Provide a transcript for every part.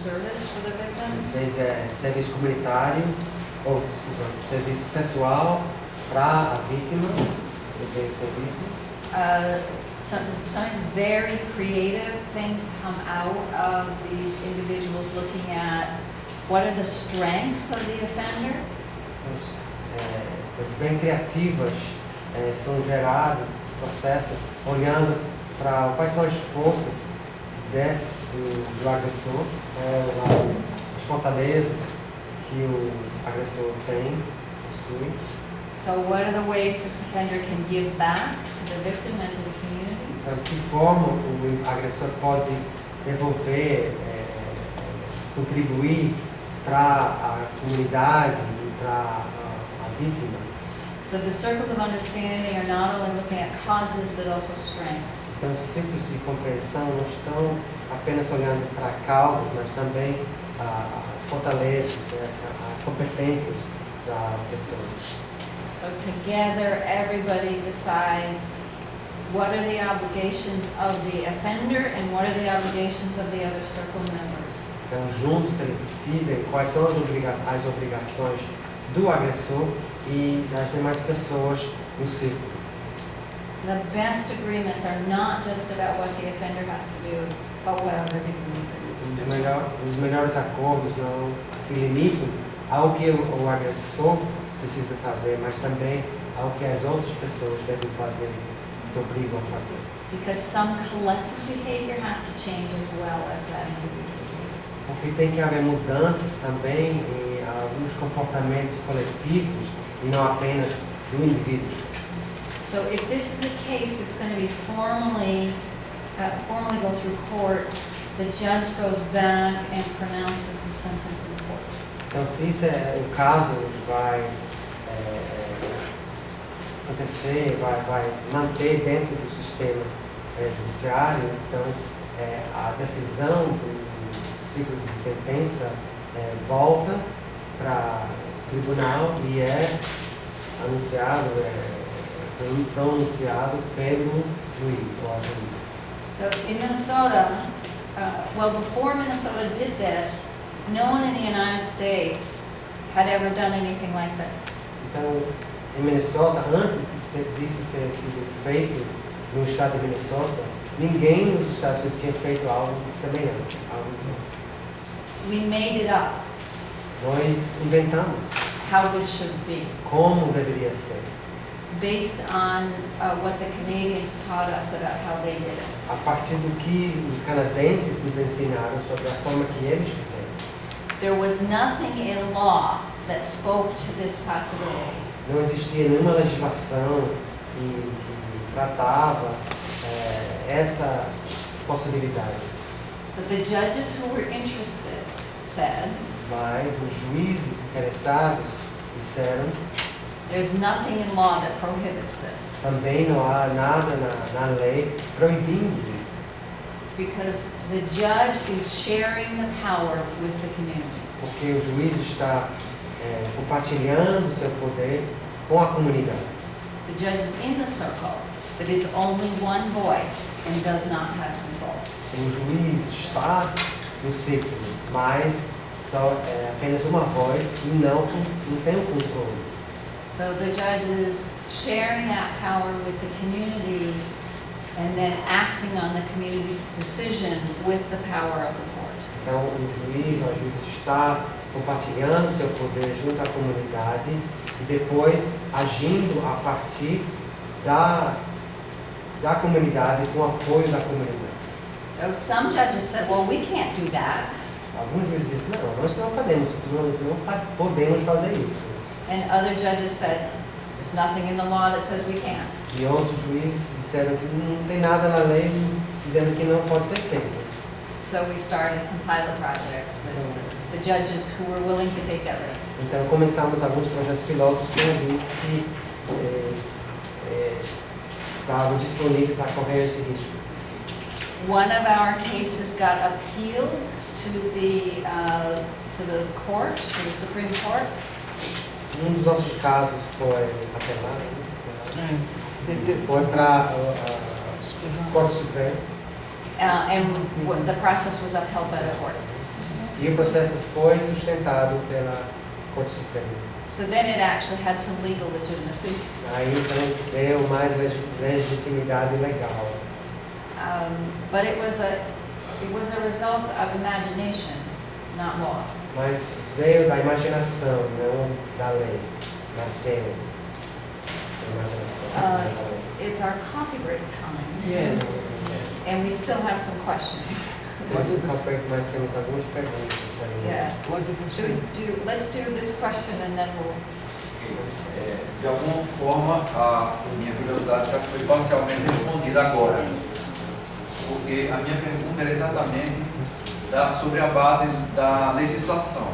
service for the victim. Às vezes é serviço comunitário, ou desculpa, serviço pessoal para a vítima, receber o serviço. Sometimes very creative things come out of these individuals looking at what are the strengths of the offender. Coisas bem criativas são geradas nesse processo, olhando para quais são as forças do agressor, as fortalezas que o agressor tem, possui. So what are the ways this offender can give back to the victim and to the community? Então, de que forma o agressor pode devolver, contribuir para a comunidade e para a vítima? So the circles of understanding are not only looking at causes but also strengths. Então, os ciclos de compreensão não estão apenas olhando para causas, mas também fortalezas, as competências da pessoa. So together, everybody decides what are the obligations of the offender and what are the obligations of the other circle members. Então, juntos eles decidem quais são as obrigações do agressor e das demais pessoas no círculo. The best agreements are not just about what the offender has to do, but what other people need to do. Os melhores acordos não se limitam ao que o agressor precisa fazer, mas também ao que as outras pessoas devem fazer, se obrigam a fazer. Because some collective behavior has to change as well as that individual behavior. Porque tem que haver mudanças também em alguns comportamentos coletivos e não apenas do indivíduo. So if this is a case, it's going to be formally go through court. The judge goes back and pronounces the sentence in court. Então, se isso é o caso, vai acontecer, vai se manter dentro do sistema judiciário. Então, a decisão do ciclo de sentença volta para o tribunal e é anunciado, pronunciado pelo juiz ou a juíza. So in Minnesota, before Minnesota did this, no one in the United States had ever done anything like this. Então, em Minnesota, antes disso ter sido feito no estado de Minnesota, ninguém nos Estados Unidos tinha feito algo semelhante. We made it up. Nós inventamos How this should be, como deveria ser, based on what the Canadians taught us about how they did it. a partir do que os canadenses nos ensinaram sobre a forma que eles fizeram. There was nothing in law that spoke to this possibility. Não existia nenhuma legislação que tratava essa possibilidade. But the judges who were interested said, Mas os juízes interessados disseram, there's nothing in law that prohibits this. também não há nada na lei proibindo isso. Because the judge is sharing the power with the community. Porque o juiz está compartilhando o seu poder com a comunidade. The judge is in the circle, but is only one voice and does not have control. O juiz está no círculo, mas só é apenas uma voz e não tem o controle. So the judge is sharing that power with the community and then acting on the community's decision with the power of the court. Então o juiz ou a juíza está compartilhando seu poder junto à comunidade e depois agindo a partir da comunidade, com o apoio da comunidade. So some judges said, well, we can't do that. Alguns juízes dizem, não, nós não podemos fazer isso. And other judges said, there's nothing in the law that says we can't. E outros juízes disseram que não tem nada na lei dizendo que não pode ser feito. So we started some pilot projects with the judges who were willing to take that risk. Então começamos alguns projetos pilotos com juízes que estavam disponíveis a correr esse risco. One of our cases got appealed to the court, to the Supreme Court. Dos nossos casos foi apelado, foi para o Corte Supremo. And the process was upheld by the court. E o processo foi sustentado pela Corte Suprema. So then it actually had some legal legitimacy. Aí então deu mais legitimidade legal. But it was a result of imagination, not law. Mas veio da imaginação, não da lei. Nasceu da imaginação. não da lei. It's our coffee break time. Yes. And we still have some questions. Nós temos algumas perguntas aí. Yeah. What did we Let's do this question and then we'll. De alguma forma, a minha curiosidade já foi parcialmente respondida agora. Porque a minha pergunta era exatamente sobre a base da legislação.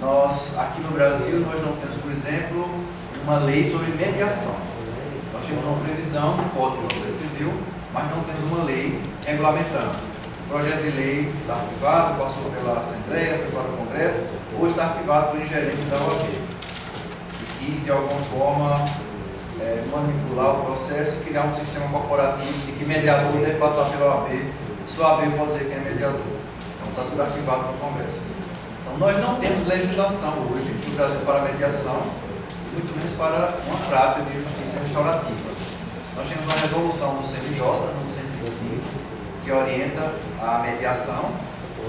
Nós, aqui no Brasil, nós não temos, por exemplo, uma lei sobre mediação. Nós temos uma previsão no Código de Processo Civil, mas não temos uma lei regulamentando. O projeto de lei está arquivado, passou pela Assembleia, foi para o Congresso, hoje está arquivado por ingerência da OAB. E quis, de alguma forma, manipular o processo e criar um sistema corporativo de que mediador deve passar pela OAB. Só a OAB pode dizer quem é mediador. Então está tudo arquivado no Congresso. Então nós não temos legislação hoje no Brasil para mediação, muito menos para uma prática de justiça restaurativa. Nós temos uma resolução do CNJ, no 125, que orienta a mediação.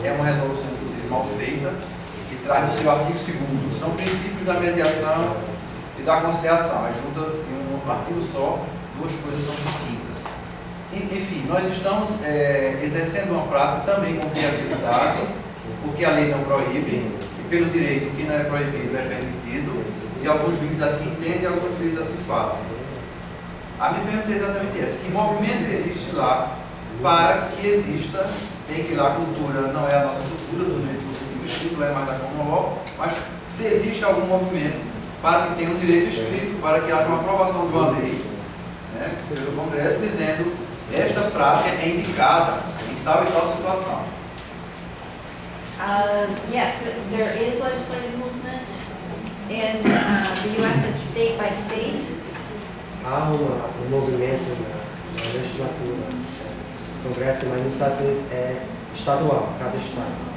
É uma resolução, inclusive, mal feita, que traz no seu artigo 2º. São princípios da mediação e da conciliação. Aí junta em um artigo só, duas coisas são distintas. Enfim, nós estamos exercendo uma prática também com criatividade, porque a lei não proíbe, e pelo direito o que não é proibido é permitido, e alguns juízes assim entendem e alguns juízes assim fazem. A minha pergunta é exatamente essa: que movimento existe lá para que exista, tem que ir lá, a cultura não é a nossa cultura, do direito positivo escrito, é mais da common law, mas se existe algum movimento para que tenha um direito escrito, para que haja uma aprovação de uma lei, né, pelo Congresso, dizendo esta prática é indicada em tal e tal situação. Yes, there is legislative movement. In the U.S., it's state by state. Há um movimento na legislatura, no Congresso, mas nos Estados Unidos é estadual, cada estado.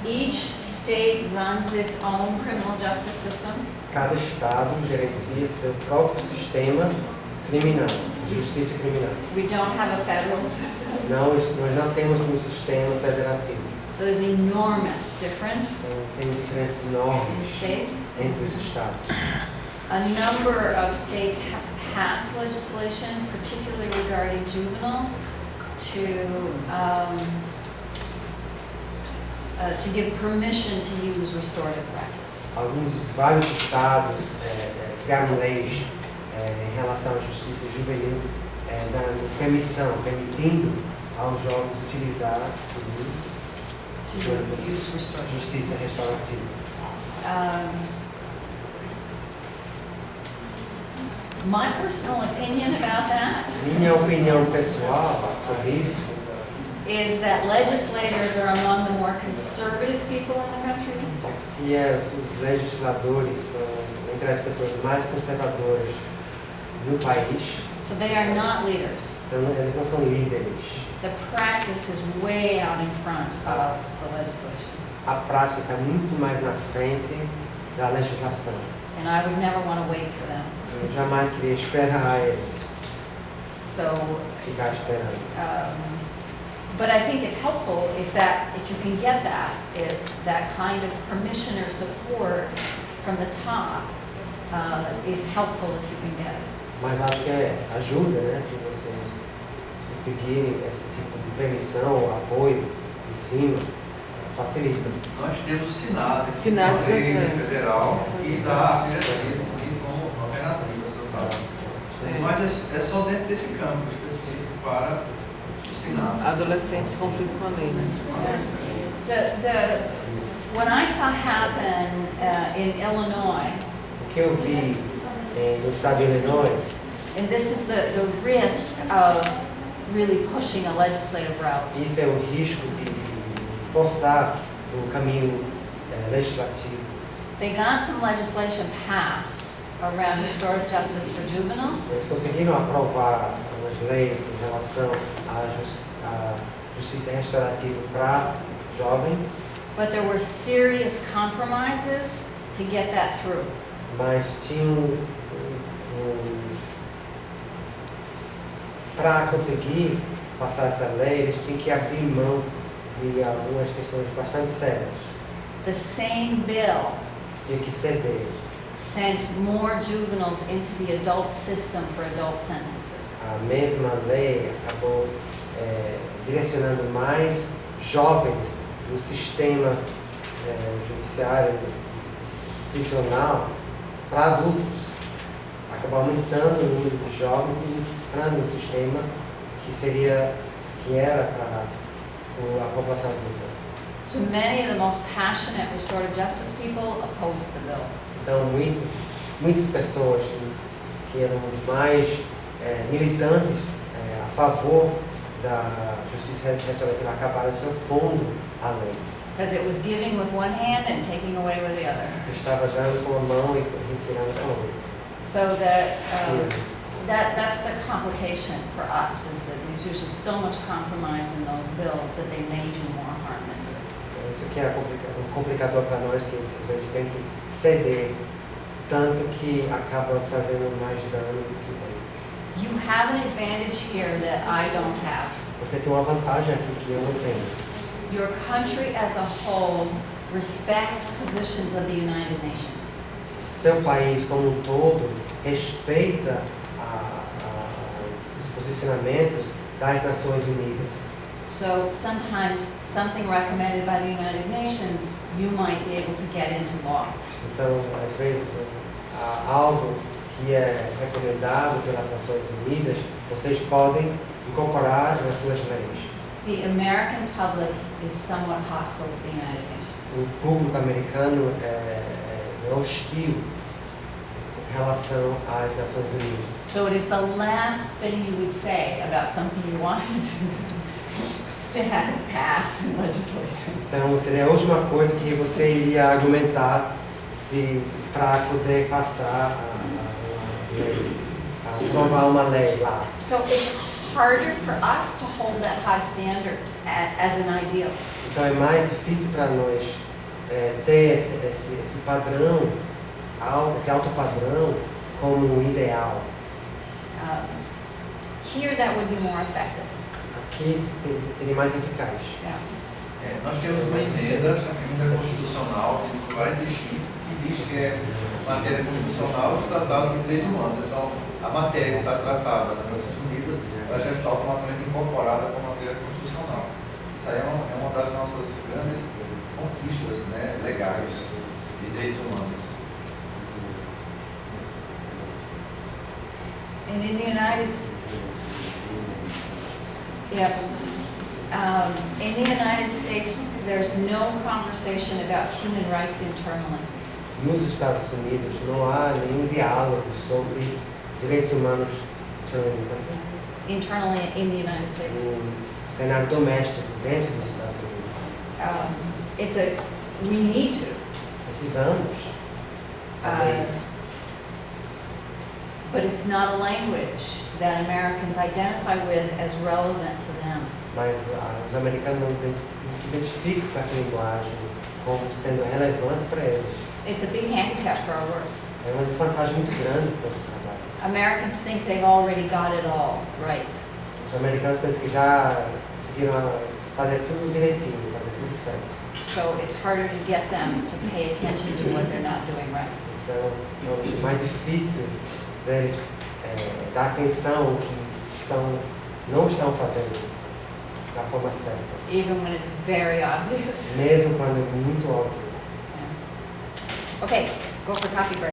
Each state runs its own criminal justice system. Cada estado gerencia seu próprio sistema criminal, justiça criminal. We don't have a federal system. Nós não temos um sistema federativo. So there's an enormous difference Então, tem diferenças in enormes states. entre os estados. A number of states have passed legislation, particularly regarding juveniles, to give permission to use restorative practices. Vários estados criaram leis em relação à justiça juvenil, dando permissão, permitindo aos jovens utilizar justiça restaurativa. My personal opinion about that Minha opinião pessoal sobre isso is that legislators are among the more conservative people in the country. que os legisladores são entre as pessoas mais conservadoras no país. So they are not leaders. Então, eles não são líderes. The practice is way out in front of the legislation. A prática está muito mais na frente da legislação. And I would never want to wait for them. Eu jamais queria esperar ele, So, ficar esperando. but I think it's helpful if you can get that kind of permission or support from the top is helpful if you can get it. Mas acho que ajuda, né, se vocês conseguirem esse tipo de permissão, apoio em cima, facilita. Nós temos sinais Sinais da já lei tem. federal e da diretriz como alternativas, sabe? Mas é só dentro desse campo específico para os sinais. Adolescentes em conflito com a lei, né? So what I saw happen in Illinois, O que eu vi no estado de Illinois, and this is the risk of really pushing a legislative route. isso é o risco de forçar o caminho legislativo. They got some legislation passed around restorative justice for juveniles, Eles conseguiram aprovar umas leis em relação à justiça restaurativa para jovens, but there were serious compromises to get that through. mas tinham para conseguir passar essa lei, eles tinham que abrir mão de algumas questões bastante sérias. The same bill Tinha que ceder. sent more juveniles into the adult system for adult sentences. A mesma lei acabou direcionando mais jovens no sistema judiciário prisional para adultos. Acabou aumentando o número de jovens e entrando no sistema que era para a população adulta. So many of the most passionate restorative justice people opposed the bill. Então, muitas pessoas que eram mais militantes a favor da justiça restaurativa acabaram se opondo à lei. Because it was giving with one hand and taking away with the other. Estava dando com a mão e retirando com a outra. So that's the complication for us, is that there's usually so much compromise in those bills that they may do more harm than good. Isso que é um complicador para nós, que às vezes tem que ceder, tanto que acaba fazendo mais dano do que bem. You have an advantage here that I don't have. Você tem uma vantagem aqui que eu não tenho. Your country as a whole respects positions of the United Nations. Seu país como um todo respeita os posicionamentos das Nações Unidas. So sometimes something recommended by the United Nations, you might be able to get into law. Então, às vezes, algo que é recomendado pelas Nações Unidas, vocês podem incorporar nas suas leis. The American public is somewhat hostile to the United Nations. O público americano é hostil em relação às Nações Unidas. So it is the last thing you would say about something you wanted to have passed in legislation. Então, seria a última coisa que você iria argumentar para poder passar a lei, aprovar uma lei lá. So it's harder for us to hold that high standard as an ideal. Então, é mais difícil para nós ter esse padrão, esse alto padrão como um ideal. Here that would be more effective. Aqui seria mais eficaz. Yeah. Nós temos uma emenda constitucional de 45 que diz que é matéria constitucional os tratados de direitos humanos. Então, a matéria que está tratada nas Nações Unidas, ela já está automaticamente incorporada como matéria constitucional. Isso aí é uma das nossas grandes conquistas, né, legais de direitos humanos. And in the United in the United States, there's no conversation about human rights internally. Nos Estados Unidos não há nenhum diálogo sobre direitos humanos Internally in the United States. no cenário doméstico dentro dos Estados Unidos. We need to. Precisamos fazer isso. But it's not a language that Americans identify with as relevant to them. Mas os americanos não se identificam com essa linguagem como sendo relevante para eles. It's a big handicap for our work. É uma desvantagem muito grande para o nosso trabalho. Americans think they've already got it all right. Os americanos pensam que já conseguiram fazer tudo direitinho, fazer tudo certo. So it's harder to get them to pay attention to what they're not doing right. Então, é mais difícil para eles dar atenção ao que não estão fazendo da forma certa. Even when it's very obvious. Mesmo quando é muito óbvio. Yeah. Okay, go for coffee break.